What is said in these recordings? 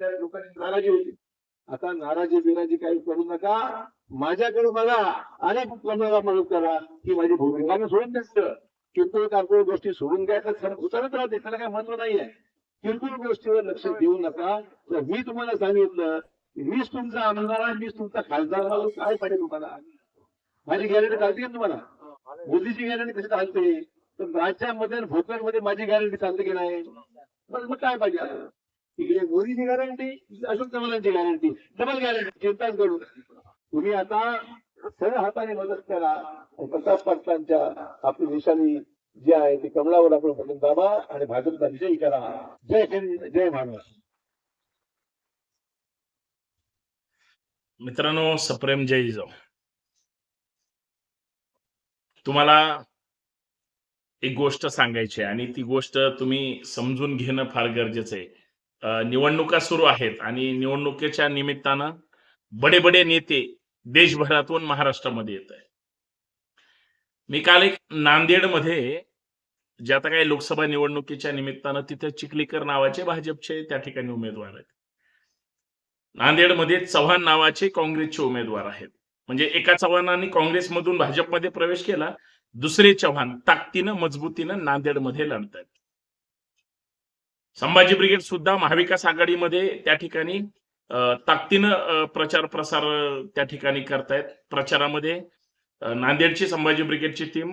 त्या लोकांची नाराजी होती. आता नाराजी बिराजी काही करू नका, माझ्याकडे बघा आणि कोणाला मदत करा की माझी भूमिका सोडून द्यायचं. किरकोळ कारकोळ गोष्टी सोडून द्यायचं, उतरत राहते, त्याला काही महत्व नाहीये. किरकोळ गोष्टीवर लक्ष देऊ नका. तर मी तुम्हाला सांगितलं, मीच तुमचा आमदार आहे, मीच तुमचा खासदार, काय पाहिजे तुम्हाला? माझी गॅरंटी चालते का तुम्हाला? मोदीची गॅरंटी कशी चालते? तर राज्यामध्ये भोकरमध्ये माझी गॅरंटी चालते की नाही? मग काय पाहिजे आता? इकडे मोदीची गॅरंटी, अशोक चव्हाणांची गॅरंटी, डबल गॅरंटी. चिंताच करू नका. तुम्ही आता सरळ हाताने मदत करा. प्रताप पाटलांच्या आपली निशाणी जी आहे ती कमळावर आपण बटन दाबा आणि भाजपचा विजयी करा. जय हिंद, जय महाराष्ट्र. मित्रांनो, सप्रेम जय जिजाऊ. तुम्हाला एक गोष्ट सांगायची आहे आणि ती गोष्ट तुम्ही समजून घेणं फार गरजेचं आहे. निवडणुका सुरू आहेत आणि निवडणुकीच्या निमित्तानं बडे बडे नेते देशभरातून महाराष्ट्रामध्ये येत आहेत. मी काल एक नांदेडमध्ये जे आता काही लोकसभा निवडणुकीच्या निमित्तानं तिथे चिखलीकर नावाचे भाजपचे त्या ठिकाणी उमेदवार आहेत. नांदेडमध्ये चव्हाण नावाचे काँग्रेसचे उमेदवार आहेत. म्हणजे एका चव्हाणांनी काँग्रेसमधून भाजपमध्ये प्रवेश केला, दुसरे चव्हाण ताकदीनं मजबूतीनं नांदेडमध्ये लढतायत. संभाजी ब्रिगेड सुद्धा महाविकास आघाडीमध्ये त्या ठिकाणी ताकदीनं प्रचार प्रसार त्या ठिकाणी करतायत. प्रचारामध्ये नांदेडची संभाजी ब्रिगेडची टीम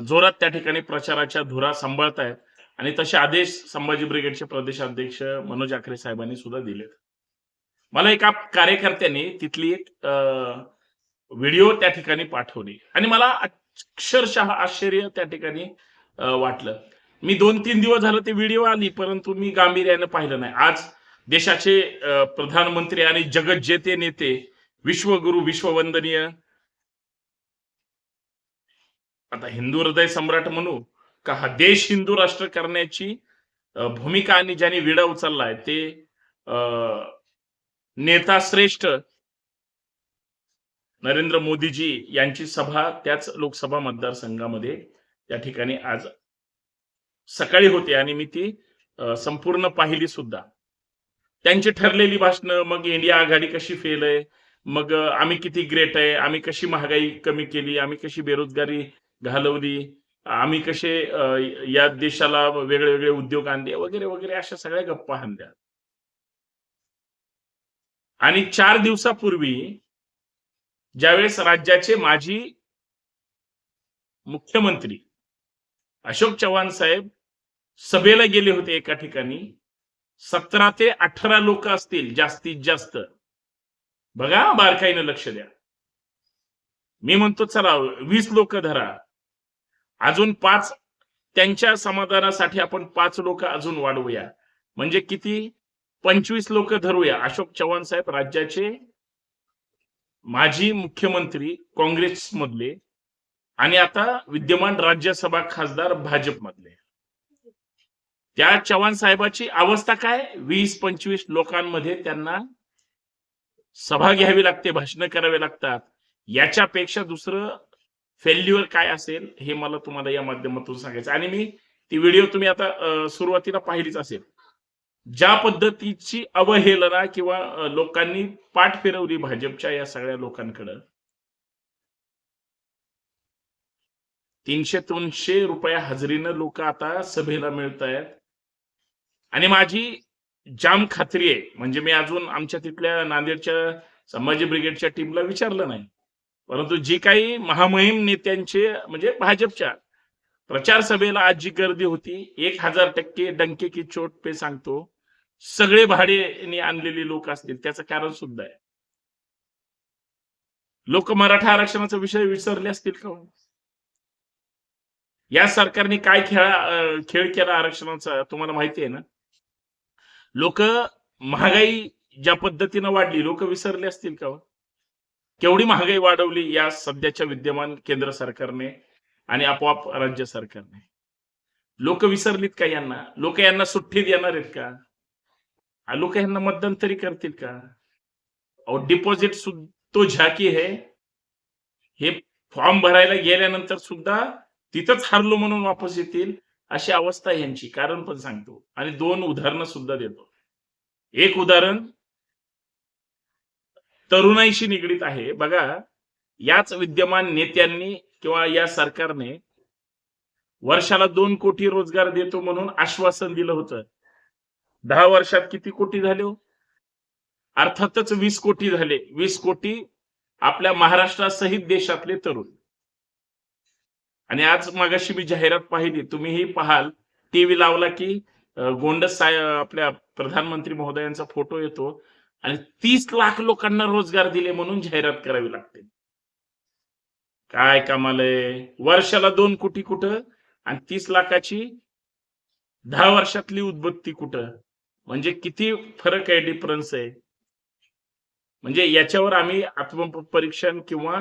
जोरात त्या ठिकाणी प्रचाराच्या धुरा सांभाळतायत आणि तसे आदेश संभाजी ब्रिगेडचे प्रदेशाध्यक्ष मनोज आखरे साहेबांनी सुद्धा दिलेत. मला एका कार्यकर्त्याने तिथली एक व्हिडिओ त्या ठिकाणी पाठवली आणि मला अक्षरशः आश्चर्य त्या ठिकाणी वाटलं. मी 2-3 दिवस झालं ते व्हिडिओ आली, परंतु मी गांभीर्यानं पाहिलं नाही. आज देशाचे प्रधानमंत्री आणि जगज्जेते नेते, विश्वगुरु, विश्ववंदनीय, आता हिंदू हृदय सम्राट म्हणू का, हा देश हिंदू राष्ट्र करण्याची भूमिका आणि ज्यांनी विडा उचललाय ते नेता श्रेष्ठ नरेंद्र मोदीजी यांची सभा त्याच लोकसभा मतदारसंघामध्ये त्या ठिकाणी आज सकाळी होते आणि मी ती संपूर्ण पाहिली सुद्धा. त्यांची ठरलेली भाषणं, मग इंडिया आघाडी कशी फेल आहे, मग आम्ही किती ग्रेट आहे, आम्ही कशी महागाई कमी केली, आम्ही कशी बेरोजगारी घालवली, आम्ही कसे या देशाला वेगळे वेगळे उद्योग आणले वगैरे वगैरे, अशा सगळ्या गप्पा हाणल्या. आणि 4 दिवसापूर्वी ज्यावेळेस राज्याचे माजी मुख्यमंत्री अशोक चव्हाण साहेब सभेला गेले होते एका ठिकाणी, 17 ते 18 लोक असतील जास्तीत जास्त. बघा, बारकाईनं लक्ष द्या. मी म्हणतो चला 20 लोक धरा, अजून 5 त्यांच्या समाधानासाठी आपण 5 लोक अजून वाढवूया, म्हणजे किती, 25 लोक धरूया. अशोक चव्हाण साहेब राज्याचे माजी मुख्यमंत्री काँग्रेसमधले आणि आता विद्यमान राज्यसभा खासदार भाजपमधले. त्या चव्हाण साहेबाची अवस्था काय, 20-25 लोकांमध्ये त्यांना सभा घ्यावी लागते, भाषण करावे लागतात. याच्यापेक्षा दुसरं फेल्युअर काय असेल हे मला तुम्हाला या माध्यमातून सांगायचं. आणि मी ती व्हिडिओ तुम्ही आता सुरुवातीला पाहिलीच असेल, ज्या पद्धतीची अवहेलना किंवा लोकांनी पाठ फिरवली भाजपच्या या सगळ्या लोकांकडे. 300-300 रुपये हजेरीनं लोक आता सभेला मिळत आहेत. आणि माझी जाम खात्री आहे, म्हणजे मी अजून आमच्या तिथल्या नांदेडच्या संभाजी ब्रिगेडच्या टीमला विचारलं नाही, परंतु जी काही महामहिम नेत्यांचे म्हणजे भाजपच्या प्रचार सभेला आज जी गर्दी होती, 1000% डंके की चोट पे सांगतो, सगळे भाडेने आणलेली लोक असतील. त्याचं कारण सुद्धा आहे, लोक मराठा आरक्षणाचा विषय विसरले असतील का? या सरकारने काय खेळ केला आरक्षणाचा तुम्हाला माहिती आहे ना. लोक महागाई ज्या पद्धतीनं वाढली, लोक विसरले असतील का? केवढी महागाई वाढवली या सध्याच्या विद्यमान केंद्र सरकारने आणि आपोआप राज्य सरकारने. लोक विसरलीत का यांना? लोक यांना सुट्टी देणार आहेत का? लोक यांना मतदान तरी करतील का? और डिपॉझिट तो झाकी है, हे फॉर्म भरायला गेल्यानंतर सुद्धा तिथंच हारलो म्हणून वापस येतील, अशी अवस्था यांची. कारण पण सांगतो आणि 2 उदाहरणं सुद्धा देतो. एक उदाहरण तरुणाईशी निगडीत आहे. बघा, याच विद्यमान नेत्यांनी किंवा या सरकारने वर्षाला 2 कोटी रोजगार देतो म्हणून आश्वासन दिलं होतं. 10 वर्षात किती कोटी झाले हो? अर्थातच 20 कोटी झाले. 20 कोटी आपल्या महाराष्ट्रासहित देशातले तरुण. आणि आज मगाशी मी जाहिरात पाहिली, तुम्हीही पाहाल, टीव्ही लावला की गोंडस आपल्या प्रधानमंत्री महोदयांचा फोटो येतो आणि 30 लाख लोकांना रोजगार दिले म्हणून जाहिरात करावी लागते. काय कमाल आहे. वर्षाला 2 कोटी कुठं आणि 30 लाखाची 10 वर्षातली उद्बत्ती कुठं. म्हणजे किती फरक आहे, डिफरन्स आहे. म्हणजे याच्यावर आम्ही आत्मपरीक्षण किंवा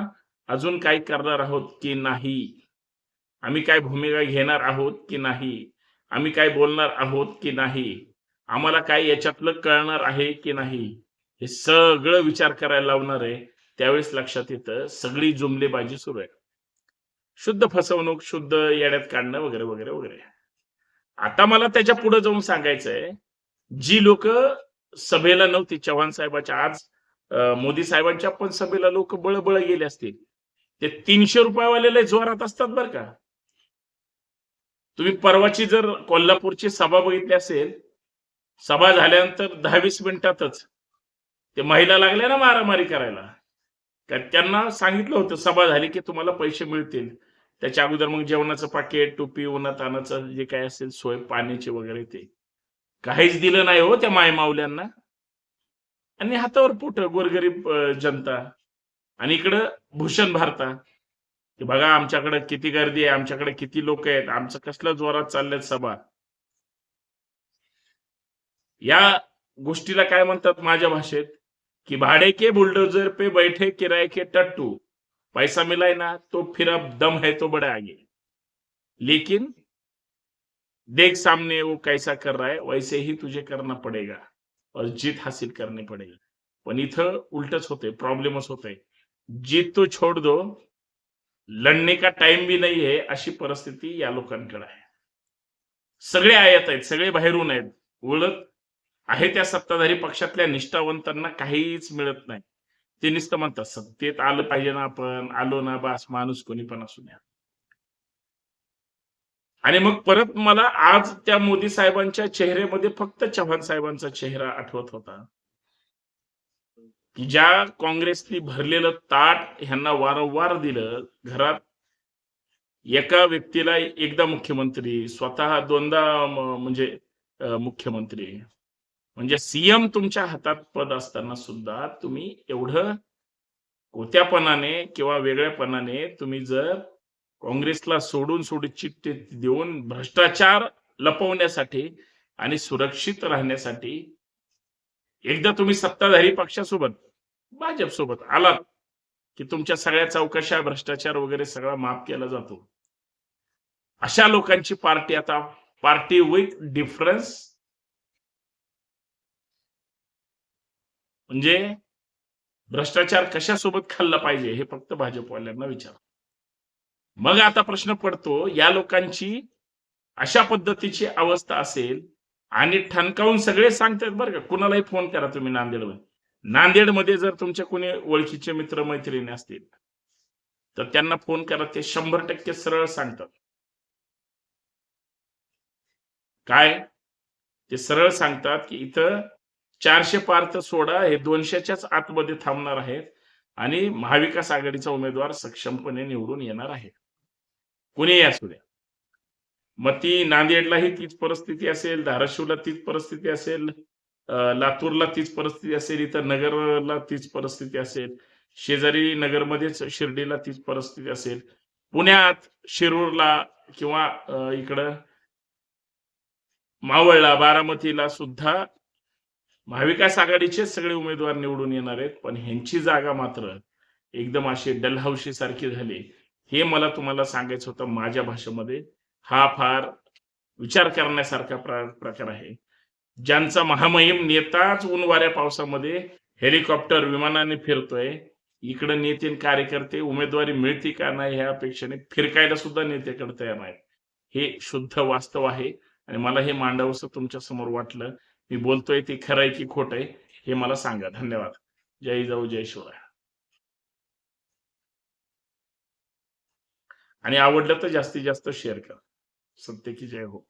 अजून काही करणार आहोत की नाही, आम्ही काय भूमिका घेणार आहोत की नाही, आम्ही काय बोलणार आहोत की नाही, आम्हाला काय याच्यातलं कळणार आहे की नाही, हे सगळं विचार करायला लावणार आहे. त्यावेळेस लक्षात येतं सगळी जुमलेबाजी सुरू आहे. शुद्ध फसवणूक, शुद्ध येड्यात काढणं वगैरे वगैरे वगैरे. आता मला त्याच्या पुढे जाऊन सांगायचंय, जी लोक सभेला नव्हती चव्हाण साहेबाच्या, आज मोदी साहेबांच्या पण सभेला लोक बळबळ गेले असतील, ते 300 रुपयावाले जोरात असतात बरं का. तुम्ही परवाची जर कोल्हापूरची सभा बघितली असेल, सभा झाल्यानंतर 10-20 मिनिटातच ते महिला लागल्या ना मारामारी करायला. त्यांना सांगितलं होतं सभा झाली की तुम्हाला पैसे मिळतील. त्याच्या अगोदर मग जेवणाचं पाकिट, टोपी, उन्हातानाचं जे काय असेल सोय, पाण्याची वगैरे, ते काहीच दिलं नाही हो त्या मायमावल्यांना. आणि हातावर पोट गोरगरीब जनता. आणि इकडं भूषण भारता की बघा आमच्याकडे किती गर्दी आहे, आमच्याकडे किती लोक आहेत, आमचं कसलं जोरात चालल्यात सभा. या गोष्टीला काय म्हणतात माझ्या भाषेत कि भाड़े के बुलडोजर पे बैठे किराए के टट्टू, पैसा मिला ना तो फिर अब दम है तो बड़ा आगे, लेकिन देख सामने वो कैसा कर रहा है वैसे ही तुझे करना पड़ेगा और जीत हासिल करनी पड़ेगी. पण इथं उलटच होते, प्रॉब्लेमच होते. जीत तो छोड़ दो, लढणे का टाइम भी नहीं है, अशी परिस्थिती या लोकांकडे आहे. सगळे आयात आहेत, सगळे बाहेरून आहेत. उलट आहे त्या सत्ताधारी पक्षातल्या निष्ठावंतांना काहीच मिळत नाही. ते नुसतं म्हणतात सत्तेत आलं पाहिजे ना, आपण आलो ना बास, माणूस कोणी पण असू द्या. आणि मग परत मला आज त्या मोदी साहेबांच्या चेहऱ्यामध्ये फक्त चव्हाण साहेबांचा चेहरा आठवत होता की ज्या काँग्रेसनी भरलेलं ताट ह्यांना वारंवार दिलं. घरात एका व्यक्तीला एकदा मुख्यमंत्री, स्वतः दोनदा म्हणजे मुख्यमंत्री, म्हणजे सीएम तुमच्या हातात पद असताना सुद्धा तुम्ही एवढं कोत्यापणाने किंवा वेगळ्यापणाने तुम्ही जर काँग्रेसला सोडून चिठ्ठी देऊन भ्रष्टाचार लपवण्यासाठी आणि सुरक्षित राहण्यासाठी एकदा तुम्ही सत्ताधारी पक्षासोबत, भाजपसोबत आलात की तुमच्या सगळ्या चौकशा, भ्रष्टाचार वगैरे सगळा माफ केला जातो. अशा लोकांची पार्टी आता पार्टी विथ डिफरन्स. म्हणजे भ्रष्टाचार कशासोबत खाल्ला पाहिजे हे फक्त भाजपवाल्यांना विचार. मग आता प्रश्न पडतो, या लोकांची अशा पद्धतीची अवस्था असेल आणि ठणकावून सगळे सांगतात बरं का. कुणालाही फोन करा तुम्ही नांदेडमध्ये जर तुमच्या कोणी ओळखीचे मित्र मैत्रिणी असतील तर त्यांना फोन करा, ते 100% सरळ सांगतात. काय ते सरळ सांगतात की इथं 400 पार तर सोडा, हे 200च्याच आतमध्ये थांबणार आहेत आणि महाविकास आघाडीचा उमेदवार सक्षमपणे निवडून येणार आहे, कुणीही असू द्या. मग ती नांदेडलाही तीच परिस्थिती असेल, धाराशिवला तीच परिस्थिती असेल, लातूरला तीच परिस्थिती असेल, इथं नगरला तीच परिस्थिती असेल, शेजारी नगरमध्येच शिर्डीला तीच परिस्थिती असेल, पुण्यात शिरूरला किंवा इकडं मावळला, बारामतीला सुद्धा महाविकास आघाडीचे सगळे उमेदवार निवडून येणार आहेत. पण ह्यांची जागा मात्र एकदम अशी डलहौशी सारखी झाली. हे मला तुम्हाला सांगायचं होतं माझ्या भाषेमध्ये. हा फार विचार करण्यासारखा प्रकार आहे. ज्यांचा महामहिम नेताच ऊन वाऱ्या पावसामध्ये हेलिकॉप्टर, विमानाने फिरतोय, इकडे नेते कार्यकर्ते उमेदवारी मिळती का नाही ह्या अपेक्षेने फिरकायला सुद्धा नेत्याकडे तयार नाहीत. हे शुद्ध वास्तव आहे आणि मला हे मांडावंसं तुमच्या समोर वाटलं. मी बोलतोय ते खरं आहे की खोट आहे हे मला सांगा. धन्यवाद. जय जाऊ जय शिवराय. आणि आवडलं तर जास्तीत जास्त शेअर करा. सत्य की जय हो.